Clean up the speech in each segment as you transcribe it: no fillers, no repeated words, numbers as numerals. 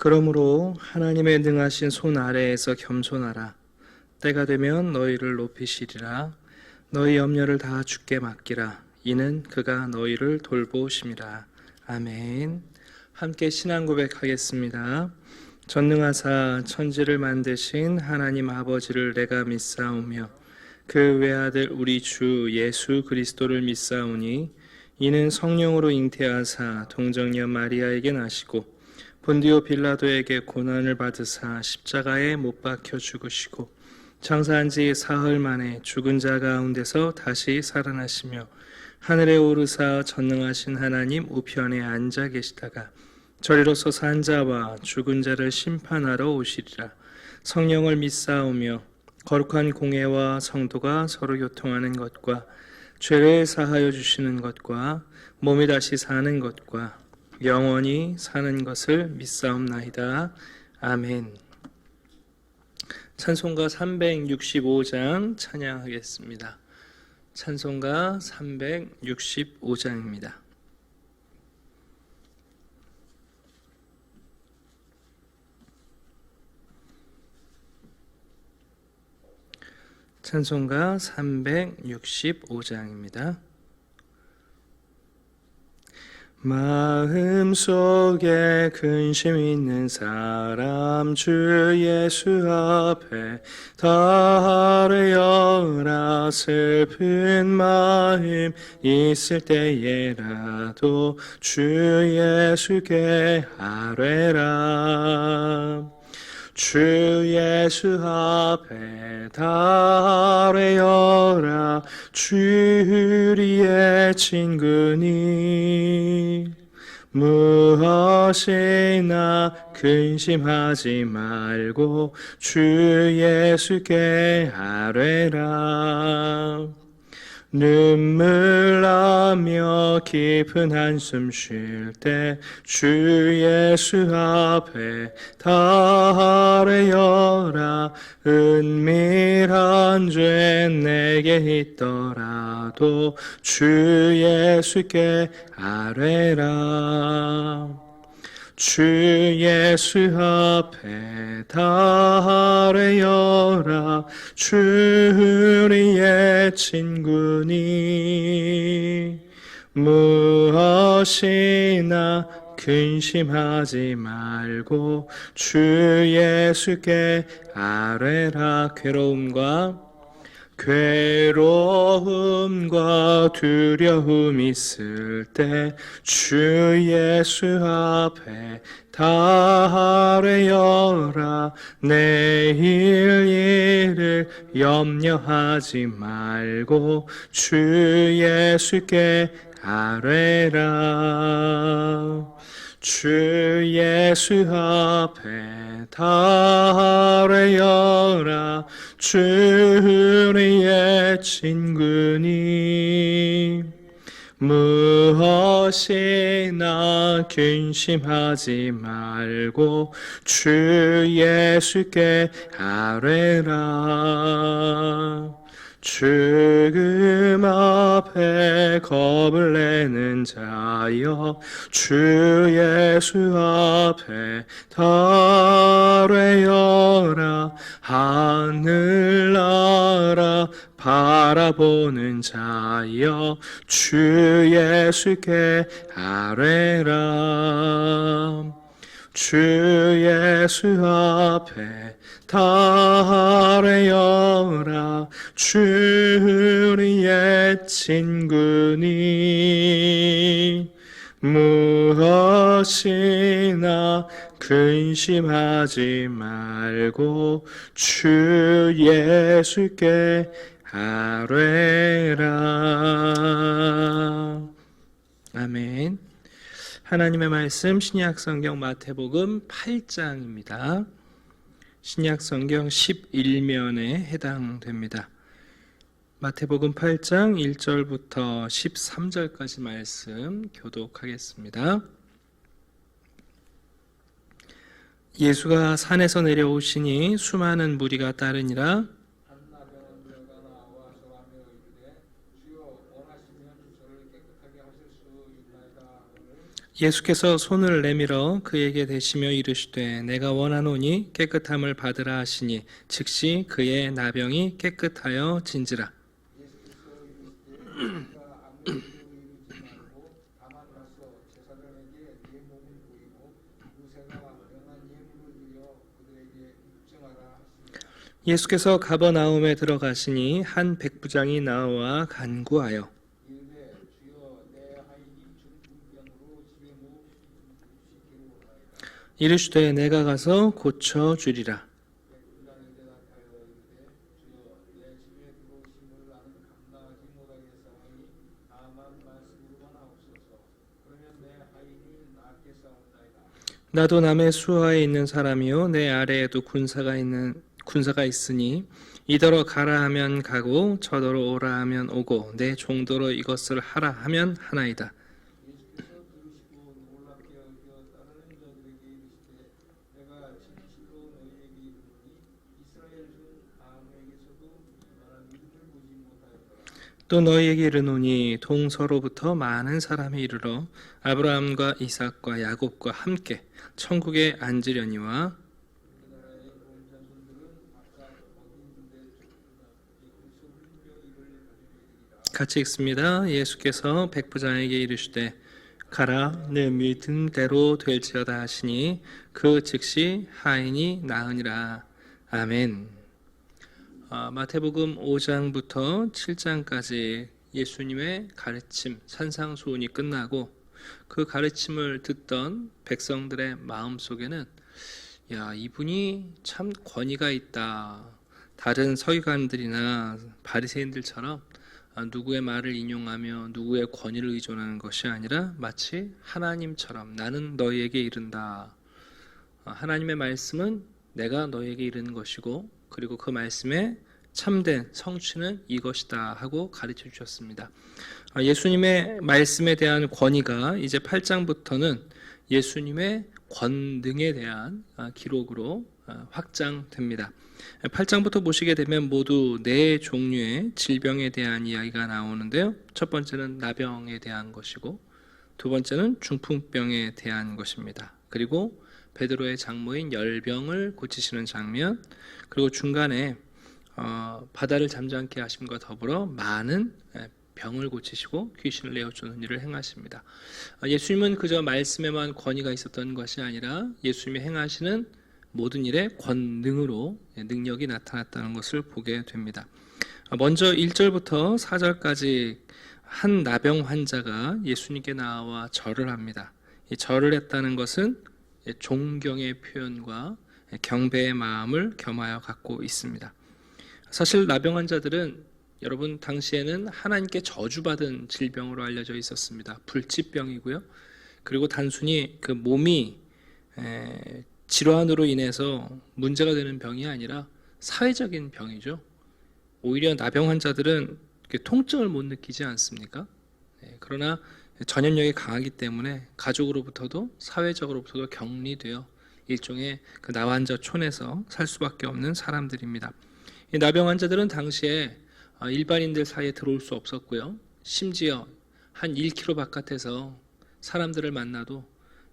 그러므로 하나님의 능하신 손 아래에서 겸손하라. 때가 되면 너희를 높이시리라. 너희 염려를 다 주께 맡기라. 이는 그가 너희를 돌보심이라. 아멘. 함께 신앙 고백하겠습니다. 전능하사 천지를 만드신 하나님 아버지를 내가 믿사오며 그 외아들 우리 주 예수 그리스도를 믿사오니 이는 성령으로 잉태하사 동정녀 마리아에게 나시고 본디오 빌라도에게 고난을 받으사 십자가에 못 박혀 죽으시고 장사한 지 사흘 만에 죽은 자 가운데서 다시 살아나시며 하늘에 오르사 전능하신 하나님 우편에 앉아 계시다가 저리로서 산 자와 죽은 자를 심판하러 오시리라. 성령을 믿사오며 거룩한 공회와 성도가 서로 교통하는 것과 죄를 사하여 주시는 것과 몸이 다시 사는 것과 영원히 사는 것을 믿사옵나이다. 아멘. 찬송가 365장 찬양하겠습니다. 찬송가 365장입니다. 찬송가 365장입니다. 마음속에 근심 있는 사람 주 예수 앞에 달아여라. 슬픈 마음 있을 때에라도 주 예수께 아뢰라. 주 예수 앞에 달아여라. 주 우리의 친구니 무엇이나 근심하지 말고 주 예수께 아뢰라. 눈물 나며 깊은 한숨 쉴 때 주 예수 앞에 달아여라. 은밀한 죄 내게 있더라도 주 예수께 아뢰라. 주 예수 앞에 달아여라. 주 우리의 친구니 무엇이나 근심하지 말고 주 예수께 아뢰라. 괴로움과 두려움 있을 때 주 예수 앞에 달아여라. 내일 일을 염려하지 말고 주 예수께 아뢰라. 주 예수 앞에 달아여라. 주 우리의 친구니 무엇이나 근심하지 말고 주 예수께 아뢰라. 죽음 앞에 겁을 내는 자여 주 예수 앞에 달아여라. 하늘나라 바라보는 자여 주 예수께 아뢰라. 주 예수 앞에 달아여라. 주 우리의 친구니 무엇이나 근심하지 말고 주 예수께 아뢰라. 아멘. 하나님의 말씀 신약성경 마태복음 8장입니다. 신약성경 11면에 해당됩니다. 마태복음 8장 1절부터 13절까지 말씀 교독하겠습니다. 예수가 산에서 내려오시니 수많은 무리가 따르니라. 예수께서 손을 내밀어 그에게 대시며 이르시되 내가 원하노니 깨끗함을 받으라 하시니 즉시 그의 나병이 깨끗하여 진지라. 예수께서 가버나움에 들어가시니 한 백부장이 나와 간구하여 이르시되 내가 가서 고쳐 주리라. 나도 남의 수하에 있는 사람이요 내 아래에도 군사가 있으니 이더러 가라 하면 가고 저더러 오라 하면 오고 내 종도로 이것을 하라 하면 하나이다. 또 너희에게 이르노니 동서로부터 많은 사람이 이르러 아브라함과 이삭과 야곱과 함께 천국에 앉으려니와 같이 읽습니다. 예수께서 백부장에게 이르시되 가라 내 믿음대로 될지어다 하시니 그 즉시 하인이 나으니라. 아멘. 마태복음 5장부터 7장까지 예수님의 가르침 산상수훈이 끝나고 그 가르침을 듣던 백성들의 마음속에는 야, 이분이 참 권위가 있다. 다른 서기관들이나 바리새인들처럼 누구의 말을 인용하며 누구의 권위를 의존하는 것이 아니라 마치 하나님처럼 나는 너희에게 이른다. 하나님의 말씀은 내가 너희에게 이르는 것이고 그리고 그 말씀의 참된 성취는 이것이다 하고 가르쳐 주셨습니다. 예수님의 말씀에 대한 권위가 이제 8장부터는 예수님의 권능에 대한 기록으로 확장됩니다. 8장부터 보시게 되면 모두 4종류의 질병에 대한 이야기가 나오는데요. 첫 번째는 나병에 대한 것이고 두 번째는 중풍병에 대한 것입니다. 그리고 베드로의 장모인 열병을 고치시는 장면, 그리고 중간에 바다를 잠잠케 하심과 더불어 많은 병을 고치시고 귀신을 내어주는 일을 행하십니다. 예수님은 그저 말씀에만 권위가 있었던 것이 아니라 예수님이 행하시는 모든 일에 권능으로 능력이 나타났다는 것을 보게 됩니다. 먼저 1절부터 4절까지 한 나병 환자가 예수님께 나와 절을 합니다. 이 절을 했다는 것은 존경의 표현과 경배의 마음을 겸하여 갖고 있습니다. 사실 나병 환자들은 여러분 당시에는 하나님께 저주받은 질병으로 알려져 있었습니다. 불치병이고요. 그리고 단순히 그 몸이 질환으로 인해서 문제가 되는 병이 아니라 사회적인 병이죠. 오히려 나병 환자들은 통증을 못 느끼지 않습니까? 그러나 전염력이 강하기 때문에 가족으로부터도 사회적으로부터도 격리되어 일종의 그 나환자촌에서 살 수밖에 없는 사람들입니다. 이 나병 환자들은 당시에 일반인들 사이에 들어올 수 없었고요. 심지어 한 1km 바깥에서 사람들을 만나도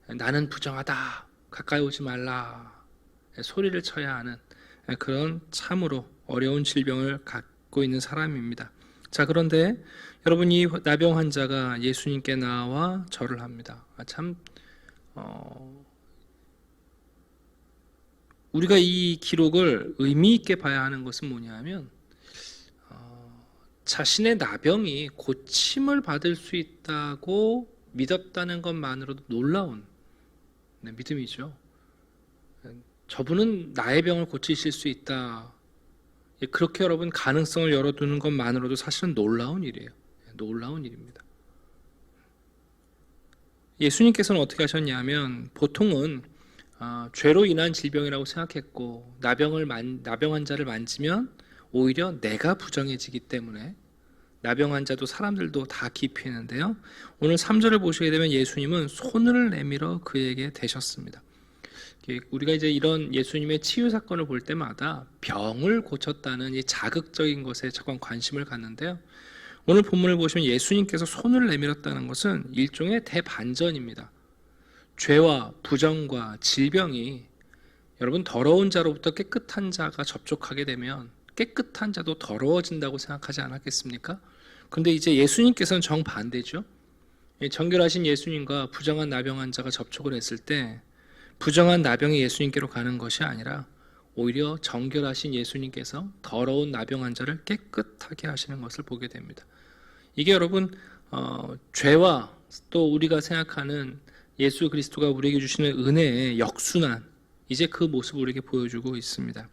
나는 부정하다, 가까이 오지 말라 소리를 쳐야 하는 그런 참으로 어려운 질병을 갖고 있는 사람입니다. 자, 그런데 여러분, 이 나병 환자가 예수님께 나와 절을 합니다. 참 우리가 이 기록을 의미 있게 봐야 하는 것은 뭐냐면 자신의 나병이 고침을 받을 수 있다고 믿었다는 것만으로도 놀라운 믿음이죠. 저분은 나의 병을 고치실 수 있다. 그렇게 여러분 가능성을 열어두는 것만으로도 사실은 놀라운 일이에요. 놀라운 일입니다. 예수님께서는 어떻게 하셨냐면 보통은 죄로 인한 질병이라고 생각했고 나병 환자를 만지면 오히려 내가 부정해지기 때문에 나병 환자도 사람들도 다 기피했는데요. 오늘 3절을 보시게 되면 예수님은 손을 내밀어 그에게 대셨습니다. 우리가 이제 이런 예수님의 치유 사건을 볼 때마다 병을 고쳤다는 이 자극적인 것에 잠깐 관심을 갖는데요. 오늘 본문을 보시면 예수님께서 손을 내밀었다는 것은 일종의 대반전입니다. 죄와 부정과 질병이 여러분 더러운 자로부터 깨끗한 자가 접촉하게 되면 깨끗한 자도 더러워진다고 생각하지 않았겠습니까? 그런데 이제 예수님께서는 정반대죠. 정결하신 예수님과 부정한 나병 환자가 접촉을 했을 때 부정한 나병이 예수님께로 가는 것이 아니라 오히려 정결하신 예수님께서 더러운 나병 환자를 깨끗하게 하시는 것을 보게 됩니다. 이게 여러분 죄와 또 우리가 생각하는 예수 그리스도가 우리에게 주시는 은혜의 역순환, 이제 그 모습을 우리에게 보여주고 있습니다.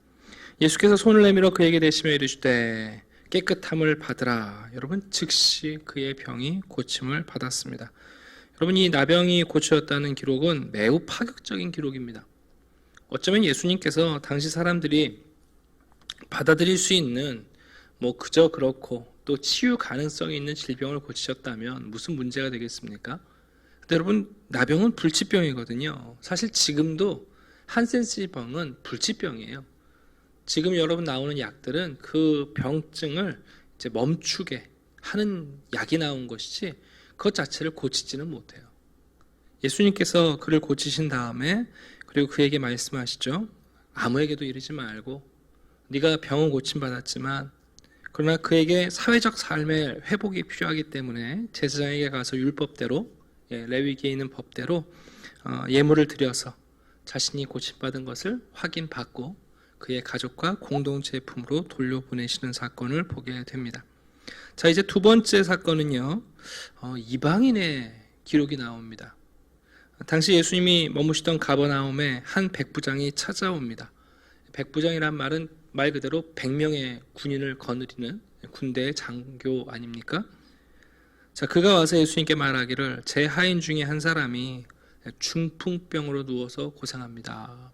예수께서 손을 내밀어 그에게 대시며 이르시되 깨끗함을 받으라. 여러분 즉시 그의 병이 고침을 받았습니다. 여러분 이 나병이 고쳐졌다는 기록은 매우 파격적인 기록입니다. 어쩌면 예수님께서 당시 사람들이 받아들일 수 있는 그저 그렇고 또 치유 가능성이 있는 질병을 고치셨다면 무슨 문제가 되겠습니까? 근데 여러분 나병은 불치병이거든요. 사실 지금도 한센스병은 불치병이에요. 지금 여러분 나오는 약들은 그 병증을 이제 멈추게 하는 약이 나온 것이지 그것 자체를 고치지는 못해요. 예수님께서 그를 고치신 다음에 그리고 그에게 말씀하시죠. 아무에게도 이르지 말고 네가 병은 고침받았지만 그러나 그에게 사회적 삶의 회복이 필요하기 때문에 제사장에게 가서 율법대로 레위기에 있는 법대로 예물을 드려서 자신이 고침받은 것을 확인받고 그의 가족과 공동체의 품으로 돌려보내시는 사건을 보게 됩니다. 자, 이제 두 번째 사건은요, 이방인의 기록이 나옵니다. 당시 예수님이 머무시던 가버나움에 한 백부장이 찾아옵니다. 백부장이란 말은 말 그대로 100명의 군인을 거느리는 군대의 장교 아닙니까? 자, 그가 와서 예수님께 말하기를 제 하인 중에 한 사람이 중풍병으로 누워서 고생합니다.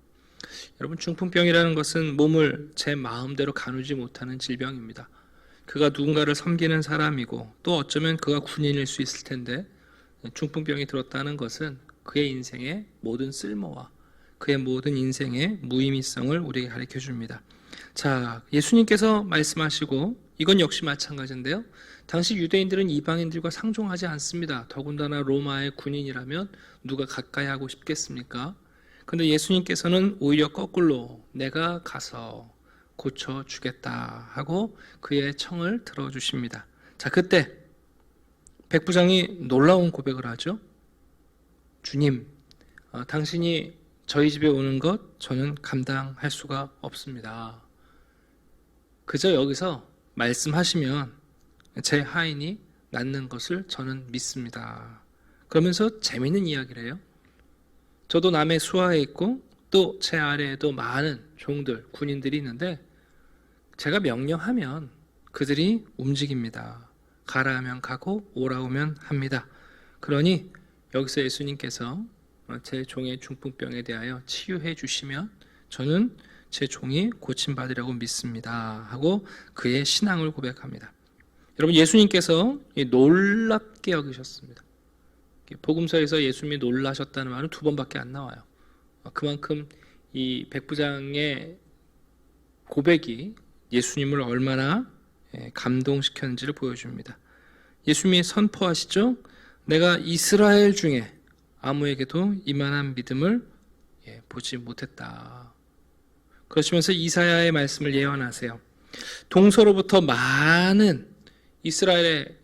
여러분 중풍병이라는 것은 몸을 제 마음대로 가누지 못하는 질병입니다. 그가 누군가를 섬기는 사람이고 또 어쩌면 그가 군인일 수 있을 텐데 중풍병이 들었다는 것은 그의 인생의 모든 쓸모와 그의 모든 인생의 무의미성을 우리에게 가르쳐 줍니다. 자, 예수님께서 말씀하시고 이건 역시 마찬가지인데요. 당시 유대인들은 이방인들과 상종하지 않습니다. 더군다나 로마의 군인이라면 누가 가까이 하고 싶겠습니까? 그런데 예수님께서는 오히려 거꾸로 내가 가서 고쳐주겠다 하고 그의 청을 들어주십니다. 자, 그때 백부장이 놀라운 고백을 하죠. 주님, 당신이 저희 집에 오는 것 저는 감당할 수가 없습니다. 그저 여기서 말씀하시면 제 하인이 낫는 것을 저는 믿습니다. 그러면서 재미있는 이야기를 해요. 저도 남의 수하에 있고 또 제 아래에도 많은 종들, 군인들이 있는데 제가 명령하면 그들이 움직입니다. 가라 하면 가고 오라 오면 합니다. 그러니 여기서 예수님께서 제 종의 중풍병에 대하여 치유해 주시면 저는 제 종이 고침받으려고 믿습니다 하고 그의 신앙을 고백합니다. 여러분 예수님께서 놀랍게 여기셨습니다. 복음서에서 예수님이 놀라셨다는 말은 2번밖에 안 나와요. 그만큼 이 백부장의 고백이 예수님을 얼마나 감동시켰는지를 보여줍니다. 예수님이 선포하시죠. 내가 이스라엘 중에 아무에게도 이만한 믿음을 보지 못했다. 그러시면서 이사야의 말씀을 예언하세요. 동서로부터 많은 이스라엘의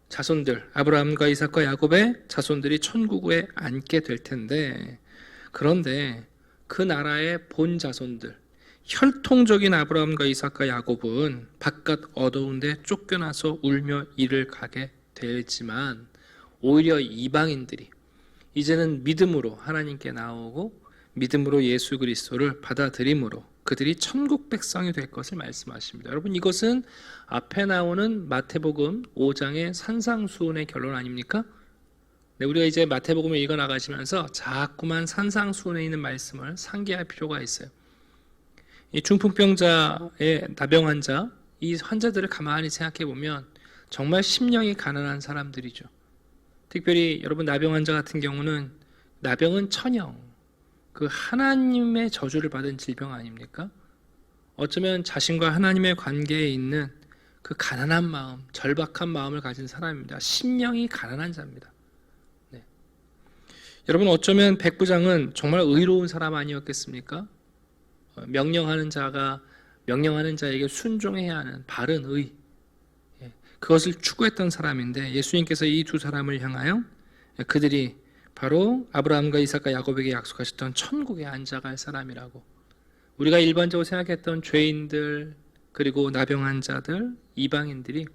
자손들, 아브라함과 이삭과 야곱의 자손들이 천국에 앉게 될 텐데, 그런데 그 나라의 본 자손들, 혈통적인 아브라함과 이삭과 야곱은 바깥 어두운 데 쫓겨나서 울며 이를 가게 되지만 오히려 이방인들이 이제는 믿음으로 하나님께 나오고 믿음으로 예수 그리스도를 받아들임으로 그들이 천국 백성이 될 것을 말씀하십니다. 여러분 이것은 앞에 나오는 마태복음 5장의 산상수훈의 결론 아닙니까? 네, 우리가 이제 마태복음을 읽어나가시면서 자꾸만 산상수훈에 있는 말씀을 상기할 필요가 있어요. 이 중풍병자의 나병 환자, 이 환자들을 가만히 생각해 보면 정말 심령이 가난한 사람들이죠. 특별히 여러분 나병 환자 같은 경우는 나병은 천형, 그 하나님의 저주를 받은 질병 아닙니까? 어쩌면 자신과 하나님의 관계에 있는 그 가난한 마음, 절박한 마음을 가진 사람입니다. 심령이 가난한 자입니다. 네. 여러분, 어쩌면 백부장은 정말 의로운 사람 아니었겠습니까? 명령하는 자에게 순종해야 하는 바른 의, 그것을 추구했던 사람인데, 예수님께서 이 두 사람을 향하여 그들이 바로 아브라함과 이삭과 야곱에게 약속하셨던 천국에 앉아갈 사람이라고, 우리가 일반적으로 생각했던 죄인들, 그리고 나병한 자들, 이방인들이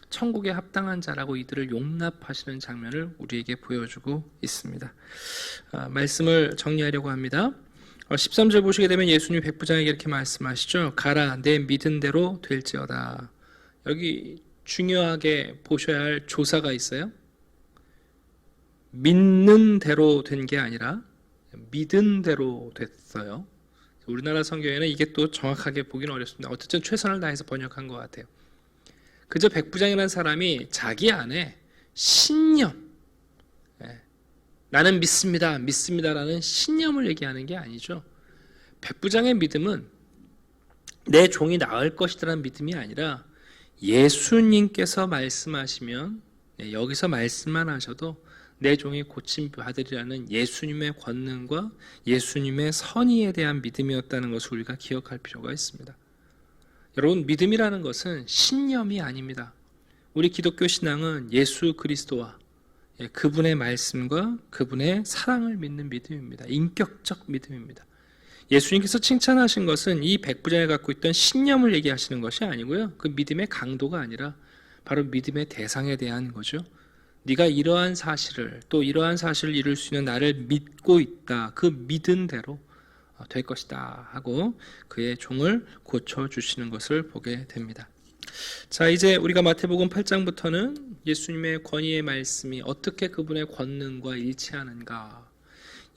천국에 합당한 자라고 이들을 용납하시는 장면을 우리에게 보여주고 있습니다. 말씀을 정리하려고 합니다. 13절 보시게 되면 예수님이 백부장에게 이렇게 말씀하시죠. 가라, 내 믿은 대로 될지어다. 여기 중요하게 보셔야 할 조사가 있어요. 믿는 대로 된 게 아니라 믿은 대로 됐어요. 우리나라 성경에는 이게 또 정확하게 보기는 어렵습니다. 어쨌든 최선을 다해서 번역한 것 같아요. 그저 백부장이라는 사람이 자기 안에 신념, 나는 믿습니다라는 신념을 얘기하는 게 아니죠. 백부장의 믿음은 내 종이 나을 것이라는 믿음이 아니라 예수님께서 말씀하시면 여기서 말씀만 하셔도 내 종이 고침 받으리라는 예수님의 권능과 예수님의 선의에 대한 믿음이었다는 것을 우리가 기억할 필요가 있습니다. 여러분, 믿음이라는 것은 신념이 아닙니다. 우리 기독교 신앙은 예수 그리스도와 그분의 말씀과 그분의 사랑을 믿는 믿음입니다. 인격적 믿음입니다. 예수님께서 칭찬하신 것은 이 백부장이 갖고 있던 신념을 얘기하시는 것이 아니고요, 그 믿음의 강도가 아니라 바로 믿음의 대상에 대한 거죠. 네가 이러한 사실을, 또 이러한 사실을 이룰 수 있는 나를 믿고 있다, 그 믿은 대로 될 것이다 하고 그의 종을 고쳐주시는 것을 보게 됩니다. 자, 이제 우리가 마태복음 8장부터는 예수님의 권위의 말씀이 어떻게 그분의 권능과 일치하는가,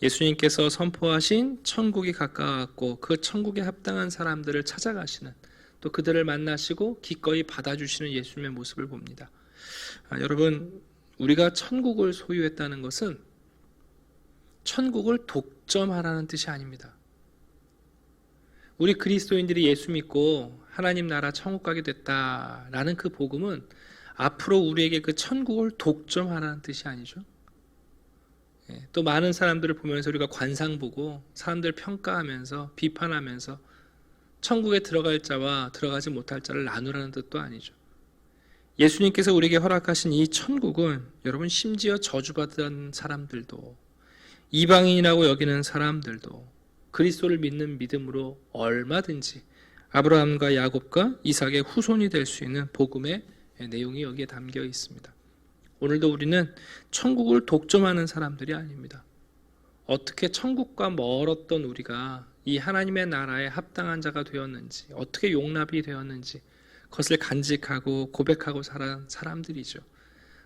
예수님께서 선포하신 천국이 가까웠고 그 천국에 합당한 사람들을 찾아가시는, 또 그들을 만나시고 기꺼이 받아주시는 예수님의 모습을 봅니다. 여러분, 우리가 천국을 소유했다는 것은 천국을 독점하라는 뜻이 아닙니다. 우리 그리스도인들이 예수 믿고 하나님 나라 천국 가게 됐다라는 그 복음은 앞으로 우리에게 그 천국을 독점하라는 뜻이 아니죠. 또 많은 사람들을 보면서 우리가 관상 보고 사람들 평가하면서 비판하면서 천국에 들어갈 자와 들어가지 못할 자를 나누라는 뜻도 아니죠. 예수님께서 우리에게 허락하신 이 천국은 여러분, 심지어 저주받은 사람들도, 이방인이라고 여기는 사람들도 그리스도를 믿는 믿음으로 얼마든지 아브라함과 야곱과 이삭의 후손이 될 수 있는 복음의 내용이 여기에 담겨 있습니다. 오늘도 우리는 천국을 독점하는 사람들이 아닙니다. 어떻게 천국과 멀었던 우리가 이 하나님의 나라에 합당한 자가 되었는지, 어떻게 용납이 되었는지 그것을 간직하고 고백하고 살아온 사람들이죠.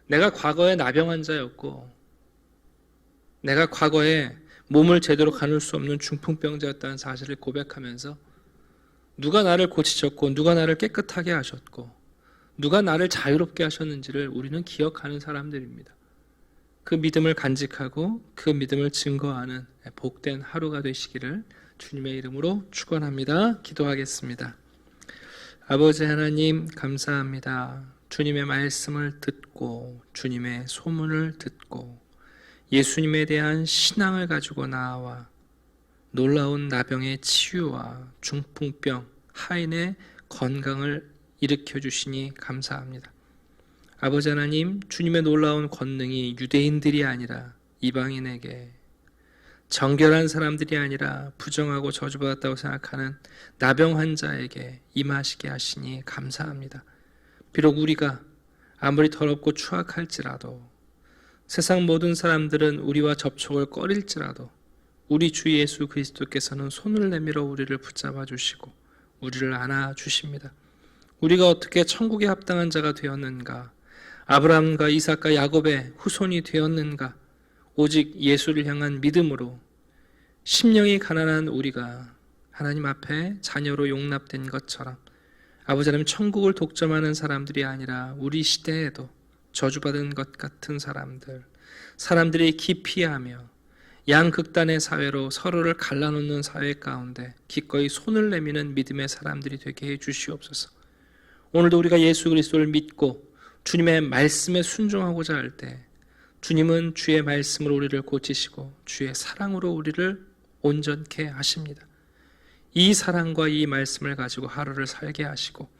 내가 과거에 나병 환자였고, 내가 과거에 몸을 제대로 가눌 수 없는 중풍병자였다는 사실을 고백하면서 누가 나를 고치셨고, 누가 나를 깨끗하게 하셨고, 누가 나를 자유롭게 하셨는지를 우리는 기억하는 사람들입니다. 그 믿음을 간직하고 그 믿음을 증거하는 복된 하루가 되시기를 주님의 이름으로 축원합니다. 기도하겠습니다. 아버지 하나님, 감사합니다. 주님의 말씀을 듣고 주님의 소문을 듣고 예수님에 대한 신앙을 가지고 나와 놀라운 나병의 치유와 중풍병, 하인의 건강을 일으켜 주시니 감사합니다. 아버지 하나님, 주님의 놀라운 권능이 유대인들이 아니라 이방인에게, 정결한 사람들이 아니라 부정하고 저주받았다고 생각하는 나병 환자에게 임하시게 하시니 감사합니다. 비록 우리가 아무리 더럽고 추악할지라도, 세상 모든 사람들은 우리와 접촉을 꺼릴지라도 우리 주 예수 그리스도께서는 손을 내밀어 우리를 붙잡아 주시고 우리를 안아 주십니다. 우리가 어떻게 천국에 합당한 자가 되었는가, 아브라함과 이삭과 야곱의 후손이 되었는가, 오직 예수를 향한 믿음으로 심령이 가난한 우리가 하나님 앞에 자녀로 용납된 것처럼 아버지 하나님, 천국을 독점하는 사람들이 아니라 우리 시대에도 저주받은 것 같은 사람들이 기피하며 양극단의 사회로 서로를 갈라놓는 사회 가운데 기꺼이 손을 내미는 믿음의 사람들이 되게 해 주시옵소서. 오늘도 우리가 예수 그리스도를 믿고 주님의 말씀에 순종하고자 할 때 주님은 주의 말씀으로 우리를 고치시고 주의 사랑으로 우리를 온전케 하십니다. 이 사랑과 이 말씀을 가지고 하루를 살게 하시고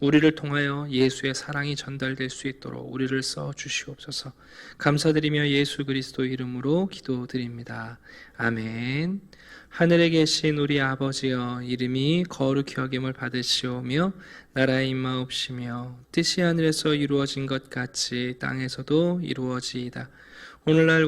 우리를 통하여 예수의 사랑이 전달될 수 있도록 우리를 써 주시옵소서. 감사드리며 예수 그리스도 이름으로 기도드립니다. 아멘. 하늘에 계신 우리 아버지여, 이름이 거룩히 여김을 받으시오며 나라의 임하옵시며 뜻이 하늘에서 이루어진 것 같이 땅에서도 이루어지이다. 오늘날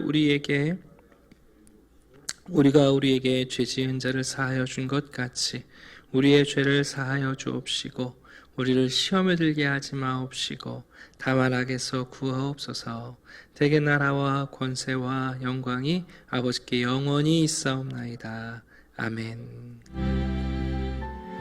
우리가 우리에게 죄 지은 자를 사하여 준 것 같이 우리의 죄를 사하여 주옵시고 우리를 시험에 들게 하지 마옵시고 다만 악에서 구하옵소서. 대개 나라와 권세와 영광이 아버지께 영원히 있사옵나이다. 아멘.